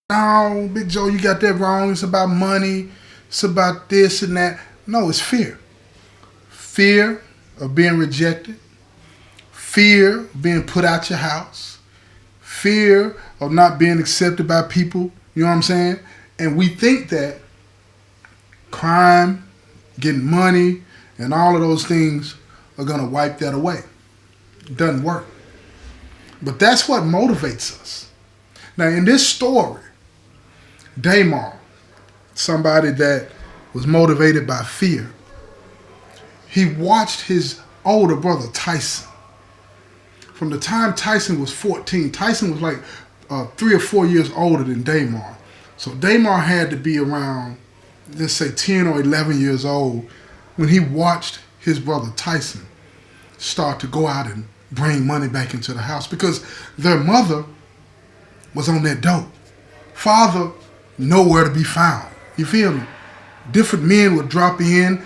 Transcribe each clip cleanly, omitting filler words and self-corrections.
No, Big Joe, you got that wrong. It's about money. It's about this and that. No, it's fear. Fear of being rejected. Fear of being put out your house. Fear of not being accepted by people. You know what I'm saying? And we think that crime, getting money, and all of those things are going to wipe that away. It doesn't work. But that's what motivates us. Now, in this story, Dayar, somebody that was motivated by fear, he watched his older brother Tyson. From the time Tyson was 14, Tyson was like 3 or 4 years older than Dayar. So Dayar had to be around, let's say 10 or 11 years old when he watched his brother Tyson start to go out and bring money back into the house because their mother was on that dope. Father, nowhere to be found. You feel me? Different men would drop in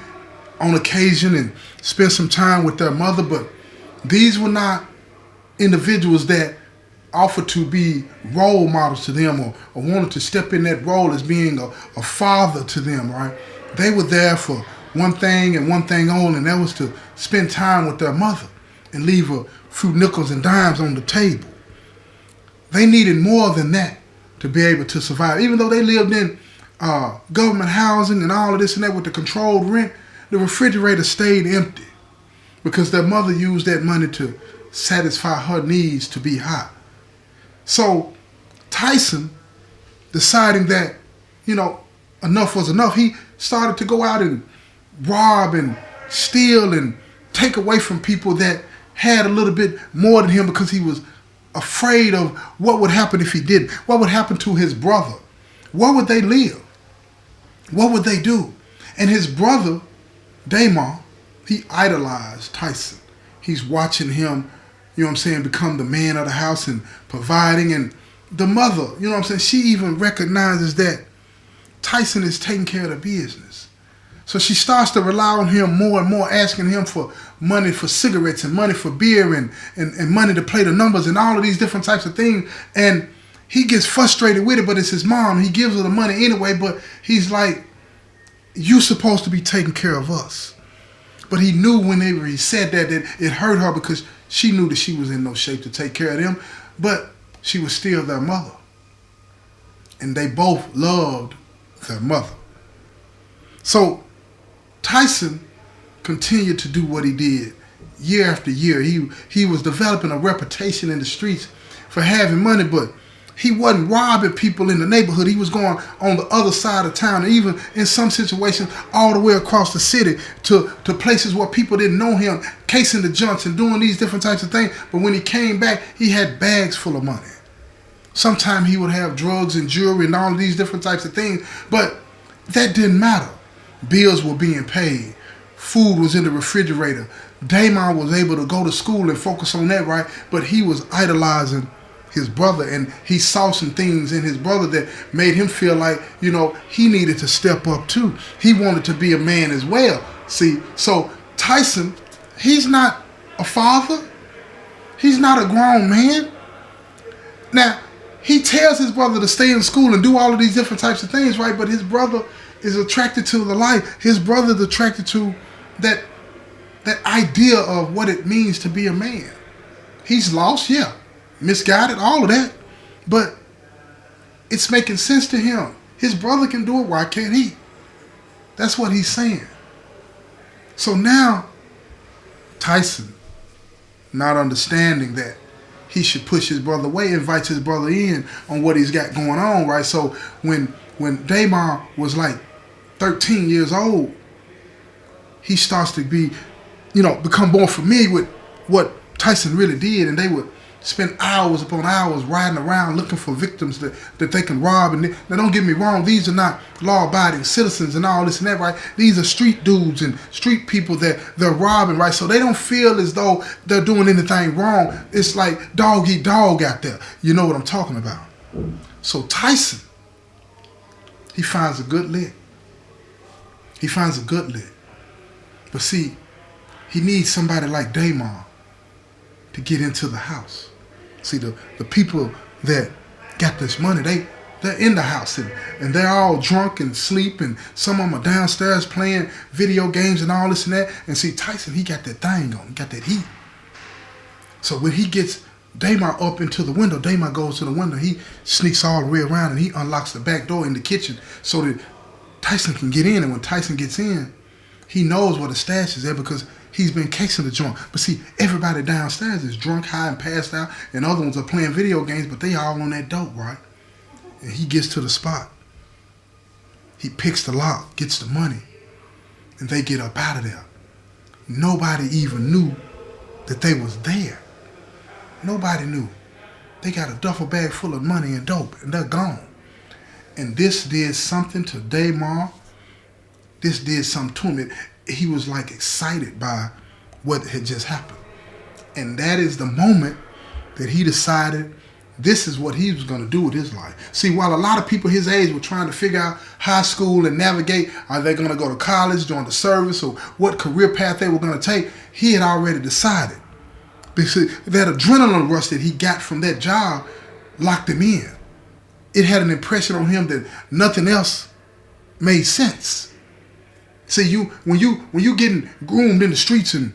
on occasion and spend some time with their mother, but these were not individuals that offered to be role models to them or wanted to step in that role as being a father to them, right? They were there for one thing and one thing only, and that was to spend time with their mother and leave a few nickels and dimes on the table. They needed more than that to be able to survive. Even though they lived in government housing and all of this and that with the controlled rent, the refrigerator stayed empty because their mother used that money to satisfy her needs to be hot. So Tyson, deciding that, enough was enough, he started to go out and rob and steal and take away from people that had a little bit more than him because he was afraid of what would happen if he didn't. What would happen to his brother? Where would they live? What would they do? And his brother, Dayar, he idolized Tyson. He's watching him, become the man of the house and providing. And the mother, she even recognizes that Tyson is taking care of the business. So she starts to rely on him more and more, asking him for money for cigarettes and money for beer and money to play the numbers and all of these different types of things. And he gets frustrated with it, but it's his mom. He gives her the money anyway, but he's like, "You supposed to be taking care of us." But he knew whenever he said that it hurt her because she knew that she was in no shape to take care of them, but she was still their mother. And they both loved their mother. So Tyson continued to do what he did year after year. He was developing a reputation in the streets for having money, but he wasn't robbing people in the neighborhood. He was going on the other side of town, and even in some situations all the way across the city to places where people didn't know him, casing the junks and doing these different types of things. But when he came back, he had bags full of money. Sometimes he would have drugs and jewelry and all of these different types of things, but that didn't matter. Bills were being paid. Food was in the refrigerator. Dayar was able to go to school and focus on that, right? But he was idolizing his brother, and he saw some things in his brother that made him feel like, he needed to step up too. He wanted to be a man as well. See, so Tyson, he's not a father. He's not a grown man. Now, he tells his brother to stay in school and do all of these different types of things, right? But his brother is attracted to the life. His brother is attracted to that idea of what it means to be a man. He's lost, yeah. Misguided, all of that. But it's making sense to him. His brother can do it, why can't he? That's what he's saying. So now, Tyson, not understanding that he should push his brother away, invites his brother in on what he's got going on, right? So when Dayar was like 13 years old, he starts to become more familiar with what Tyson really did, and they would spend hours upon hours riding around looking for victims that they can rob. And now, don't get me wrong, these are not law-abiding citizens and all this and that, right? These are street dudes and street people that they're robbing, right? So they don't feel as though they're doing anything wrong. It's like dog eat dog out there. You know what I'm talking about. So Tyson, he finds a good lick. He finds a good lick. But see, he needs somebody like Dayar to get into the house. See, the people that got this money, They're in the house and they're all drunk and asleep, and some of them are downstairs playing video games and all this and that. And see, Tyson, he got that thing on. He got that heat. So when he gets Dayar up into the window, Dayar goes to the window. He sneaks all the way around and he unlocks the back door in the kitchen so that Tyson can get in. And when Tyson gets in, he knows where the stash is there because he's been casing the joint. But see, everybody downstairs is drunk, high, and passed out, and other ones are playing video games, but they all on that dope, right? And he gets to the spot. He picks the lock, gets the money, and they get up out of there. Nobody even knew that they was there. Nobody knew. They got a duffel bag full of money and dope, and they're gone. And this did something to Dayar. This did something to him. He was like excited by what had just happened. And that is the moment that he decided this is what he was going to do with his life. See, while a lot of people his age were trying to figure out high school and navigate, are they going to go to college, join the service, or what career path they were going to take, he had already decided. Because that adrenaline rush that he got from that job locked him in. It had an impression on him that nothing else made sense. See, when you getting groomed in the streets and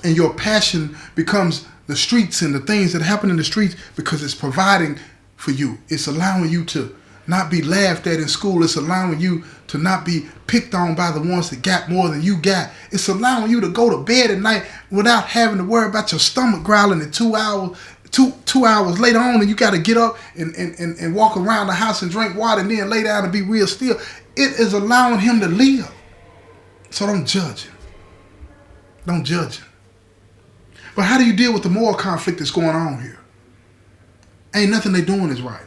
your passion becomes the streets and the things that happen in the streets because it's providing for you. It's allowing you to not be laughed at in school. It's allowing you to not be picked on by the ones that got more than you got. It's allowing you to go to bed at night without having to worry about your stomach growling at 2 hours. Two hours later on, and you got to get up and walk around the house and drink water and then lay down and be real still. It is allowing him to live. So don't judge him. Don't judge him. But how do you deal with the moral conflict that's going on here? Ain't nothing they doing is right.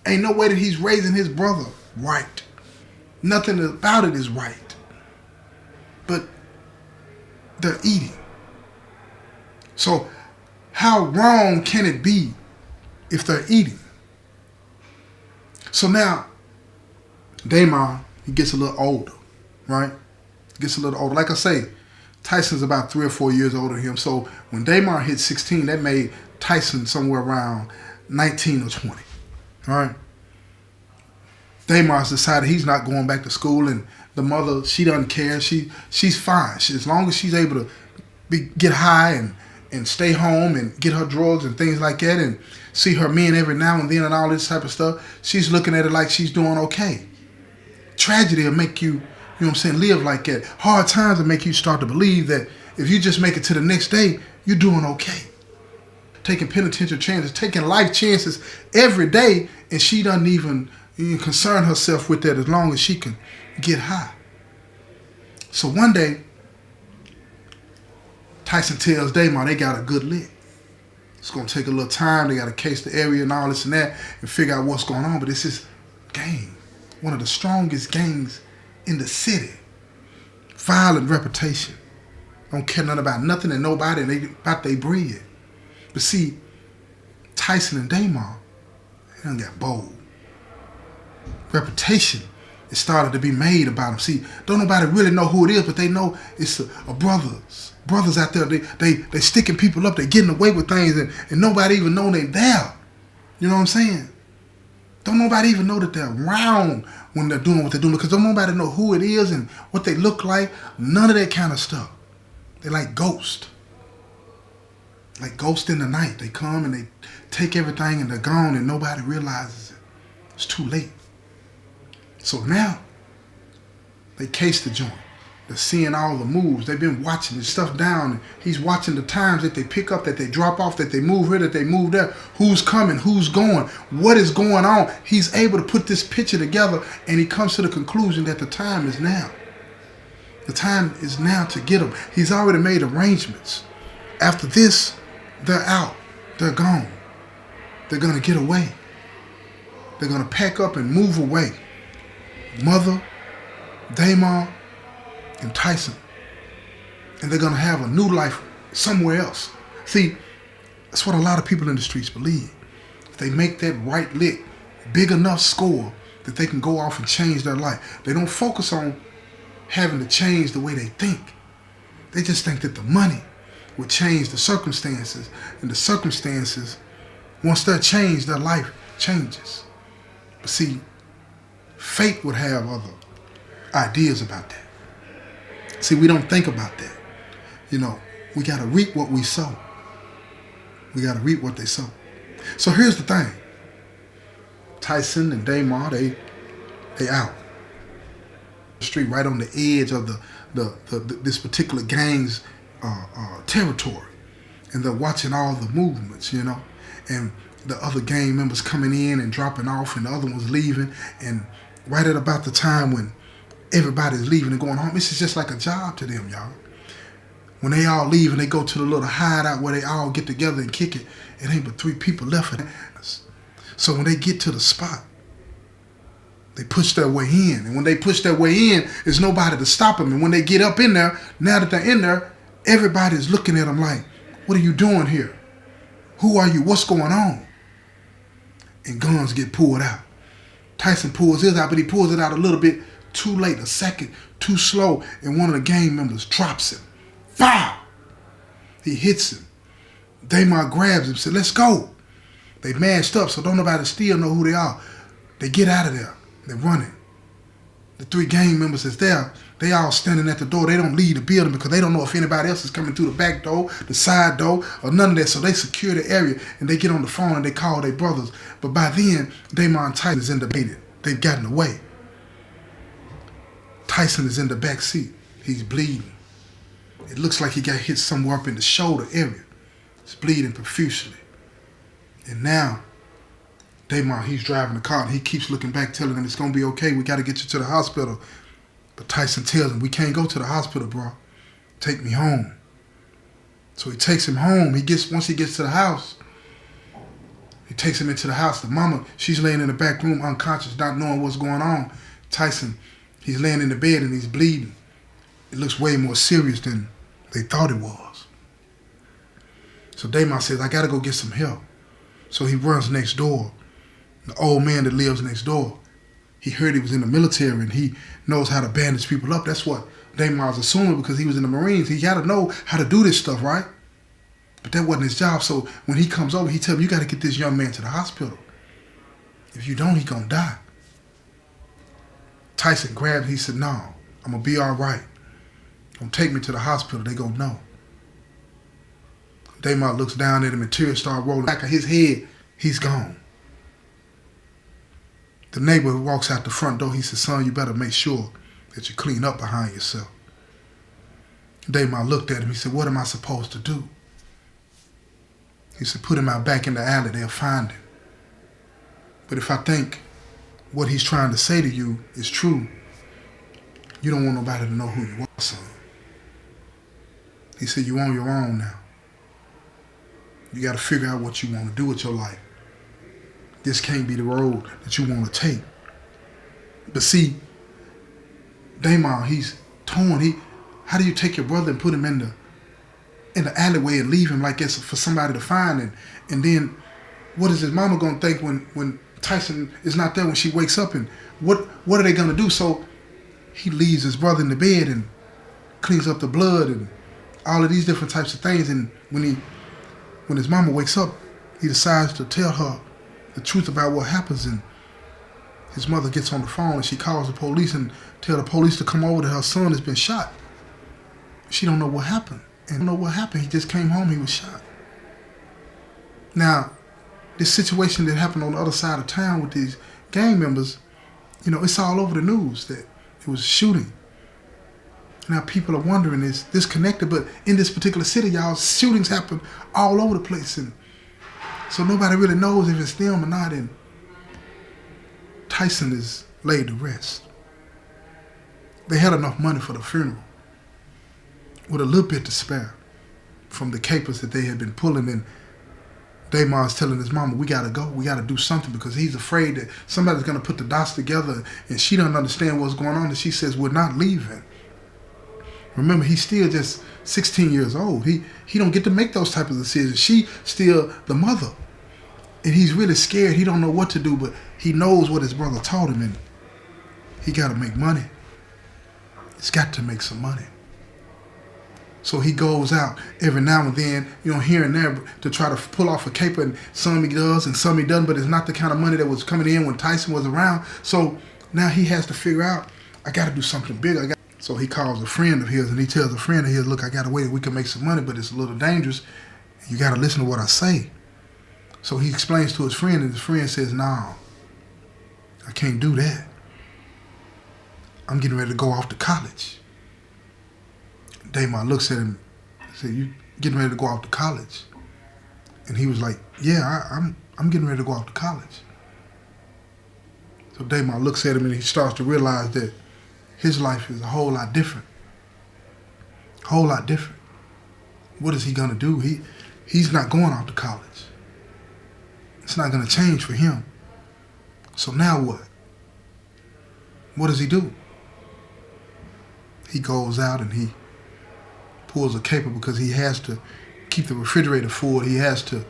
Ain't no way that he's raising his brother right. Nothing about it is right. But they're eating. So how wrong can it be if they're eating? So now, Dayar, he gets a little older, right? Gets a little older. Like I say, Tyson's about 3 or 4 years older than him. So when Dayar hit 16, that made Tyson somewhere around 19 or 20. All right? Dayar's decided he's not going back to school, and the mother, she doesn't care. She's fine. As long as she's able to get high and stay home and get her drugs and things like that and see her men every now and then and all this type of stuff, she's looking at it like she's doing okay. Tragedy will make you, you know what I'm saying, live like that. Hard times will make you start to believe that if you just make it to the next day, you're doing okay. Taking penitentiary chances, taking life chances every day, and she doesn't even concern herself with that as long as she can get high. So one day, Tyson tells Dayar they got a good lick. It's going to take a little time. They got to case the area and all this and that and figure out what's going on. But it's this gang, one of the strongest gangs in the city. Violent reputation. Don't care nothing about nothing and nobody, and they about they breed. But see, Tyson and Dayar, they done got bold. Reputation is started to be made about them. See, don't nobody really know who it is, but they know it's a brothers. Brothers out there, they sticking people up, they getting away with things, and nobody even know they there. You know what I'm saying? Don't nobody even know that they're around when they're doing what they're doing, because don't nobody know who it is and what they look like. None of that kind of stuff. They like ghosts. Like ghosts in the night. They come and they take everything and they're gone and nobody realizes it. It's too late. So now, they case the joint. They're seeing all the moves. They've been watching the stuff down. And he's watching the times that they pick up, that they drop off, that they move here, that they move there. Who's coming? Who's going? What is going on? He's able to put this picture together, and he comes to the conclusion that the time is now. The time is now to get them. He's already made arrangements. After this, they're out. They're gone. They're going to get away. They're going to pack up and move away. Mother, Dayar, and Tyson. And they're going to have a new life somewhere else. See, that's what a lot of people in the streets believe. If they make that right lick, big enough score that they can go off and change their life. They don't focus on having to change the way they think. They just think that the money will change the circumstances. And the circumstances, once they're changed, their life changes. But see, fate would have other ideas about that. See, we don't think about that. You know, we got to reap what we sow. We got to reap what they sow. So here's the thing. Tyson and Dayar, they out. The street right on the edge of this particular gang's territory. And they're watching all the movements, you know. And the other gang members coming in and dropping off and the other ones leaving. And right at about the time when everybody's leaving and going home, this is just like a job to them, y'all. When they all leave and they go to the little hideout where they all get together and kick it, it ain't but 3 people left. So when they get to the spot, they push their way in. And when they push their way in, there's nobody to stop them. And when they get up in there, now that they're in there, everybody's looking at them like, what are you doing here? Who are you? What's going on? And guns get pulled out. Tyson pulls his out, but he pulls it out a little bit too late, a second too slow, and one of the gang members drops him. Fire! He hits him. Dayar grabs him, said, let's go. They mashed up, so don't nobody still know who they are. They get out of there. They're running. The 3 gang members is there. They all standing at the door. They don't leave the building because they don't know if anybody else is coming through the back door, the side door, or none of that. So they secure the area, and they get on the phone, and they call their brothers. But by then, Dayar and Tyson is in the bed. They've gotten away. Tyson is in the back seat. He's bleeding. It looks like he got hit somewhere up in the shoulder area. He's bleeding profusely. And now, Dayar, he's driving the car, and he keeps looking back, telling them, it's going to be okay. We got to get you to the hospital. But Tyson tells him, we can't go to the hospital, bro. Take me home. So he takes him home. Once he gets to the house, he takes him into the house. The mama, she's laying in the back room unconscious, not knowing what's going on. Tyson, he's laying in the bed and he's bleeding. It looks way more serious than they thought it was. So Dayar says, I got to go get some help. So he runs next door. The old man that lives next door, he heard he was in the military and he knows how to bandage people up. That's what Dayar's assuming because he was in the Marines. He got to know how to do this stuff, right? But that wasn't his job. So when he comes over, he tells him, you got to get this young man to the hospital. If you don't, he's going to die. Tyson grabbed him. He said, no, I'm going to be all right. Don't take me to the hospital. They go, no. Dayar looks down at him and tears start rolling back of his head. He's gone. The neighbor who walks out the front door, he says, son, you better make sure that you clean up behind yourself. Dayar looked at him. He said, what am I supposed to do? He said, put him out back in the alley. They'll find him. But if I think what he's trying to say to you is true, you don't want nobody to know who you are, son. He said, you're on your own now. You got to figure out what you want to do with your life. This can't be the road that you want to take. But see, Dayar, he's torn. How do you take your brother and put him in the alleyway and leave him like it's for somebody to find? And then what is his mama going to think when Tyson is not there when she wakes up? And what are they going to do? So he leaves his brother in the bed and cleans up the blood and all of these different types of things. And when his mama wakes up, he decides to tell her the truth about what happens. And his mother gets on the phone and she calls the police and tell the police to come over that her son has been shot. She don't know what happened. And don't know what happened. He just came home, he was shot. Now, this situation that happened on the other side of town with these gang members, you know, it's all over the news that it was a shooting. Now people are wondering, is this connected? But in this particular city, y'all, shootings happen all over the place. And so nobody really knows if it's them or not. And Tyson is laid to rest. They had enough money for the funeral with a little bit to spare from the capers that they had been pulling. And Dayar's telling his mama, we got to go. We got to do something because he's afraid that somebody's going to put the dots together and she doesn't understand what's going on. And she says, we're not leaving. Remember, he's still just 16 years old. He don't get to make those type of decisions. She still the mother. And he's really scared. He don't know what to do, but he knows what his brother taught him, and he got to make money. He's got to make some money. So he goes out every now and then, here and there to try to pull off a caper, and some he does and some he doesn't, but it's not the kind of money that was coming in when Tyson was around. So now he has to figure out, I got to do something bigger. So he calls a friend of his and he tells a friend of his, look, I got a way that we can make some money, but it's a little dangerous. You got to listen to what I say. So he explains to his friend, and his friend says, no, I can't do that. I'm getting ready to go off to college. Dayar looks at him and said, you getting ready to go off to college? And he was like, yeah, I'm getting ready to go off to college. So Dayar looks at him and he starts to realize that his life is a whole lot different. Whole lot different. What is he gonna do? He's not going off to college. It's not gonna change for him. So now what? What does he do? He goes out and he pulls a caper because he has to keep the refrigerator full. He has to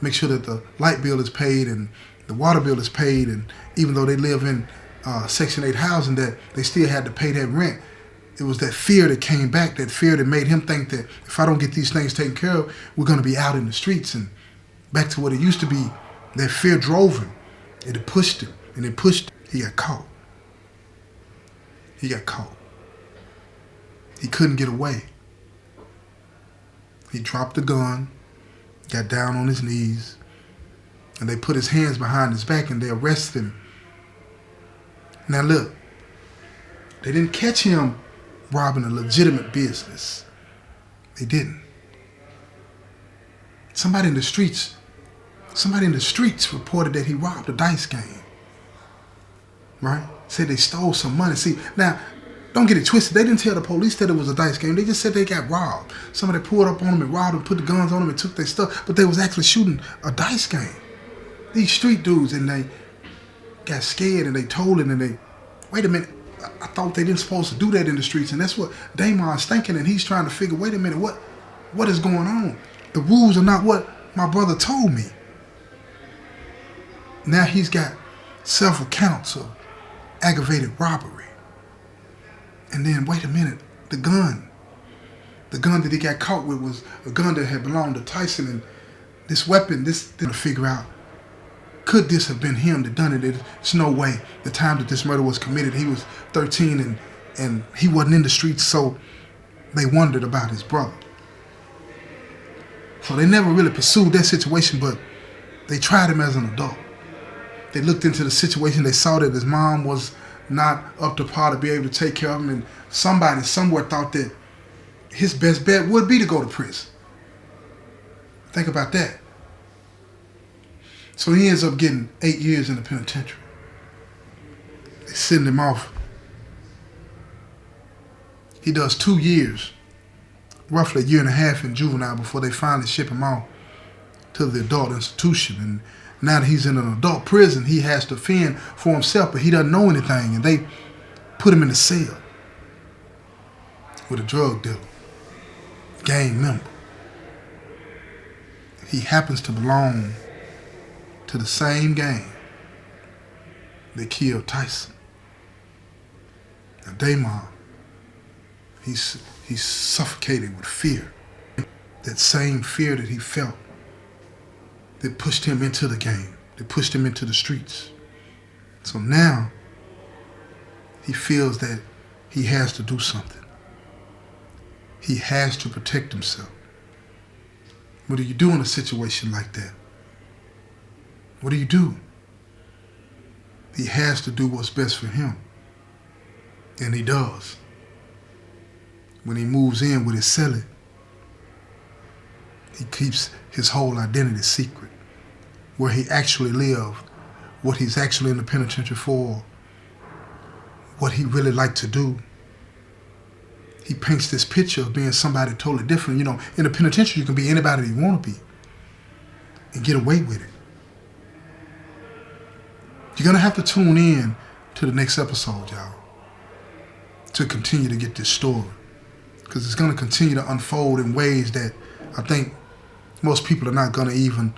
make sure that the light bill is paid and the water bill is paid. And even though they live in Section 8 housing, that they still had to pay that rent. It was that fear that came back, that fear that made him think that if I don't get these things taken care of, we're going to be out in the streets. And back to what it used to be, that fear drove him. It pushed him, and it pushed him. He got caught. He got caught. He couldn't get away. He dropped the gun, got down on his knees, and they put his hands behind his back and they arrested him. Now look, they didn't catch him robbing a legitimate business. They didn't. Somebody in the streets reported that he robbed a dice game. Right? Said they stole some money. See, now, don't get it twisted. They didn't tell the police that it was a dice game. They just said they got robbed. Somebody pulled up on them and robbed them, put the guns on them and took their stuff. But they was actually shooting a dice game. These street dudes, and they got scared and they told it and they, wait a minute, I thought they didn't supposed to do that in the streets. And that's what Dayar's thinking, and he's trying to figure, wait a minute, what is going on? The rules are not what my brother told me. Now he's got several counts of aggravated robbery. And then, wait a minute, the gun that he got caught with was a gun that had belonged to Tyson. And this weapon, to figure out, could this have been him that done it? There's no way. The time that this murder was committed, he was 13 and he wasn't in the streets, so they wondered about his brother. So they never really pursued that situation, but they tried him as an adult. They looked into the situation. They saw that his mom was not up to par to be able to take care of him, and somebody somewhere thought that his best bet would be to go to prison. Think about that. So he ends up getting 8 years in the penitentiary. They send him off. He does 2 years, roughly a year and a half in juvenile before they finally ship him off to the adult institution. And now that he's in an adult prison, he has to fend for himself, but he doesn't know anything. And they put him in a cell with a drug dealer, gang member. He happens to belong to the same gang that killed Tyson. Now Dayar, he's suffocated with fear. That same fear that he felt that pushed him into the game, that pushed him into the streets. So now he feels that he has to do something. He has to protect himself. What do you do in a situation like that? What do you do? He has to do what's best for him. And he does. When he moves in with his cellie, he keeps his whole identity secret. Where he actually lived, what he's actually in the penitentiary for, what he really liked to do. He paints this picture of being somebody totally different. You know, in the penitentiary, you can be anybody you want to be and get away with it. You're going to have to tune in to the next episode, y'all, to continue to get this story. Because it's going to continue to unfold in ways that I think most people are not going to even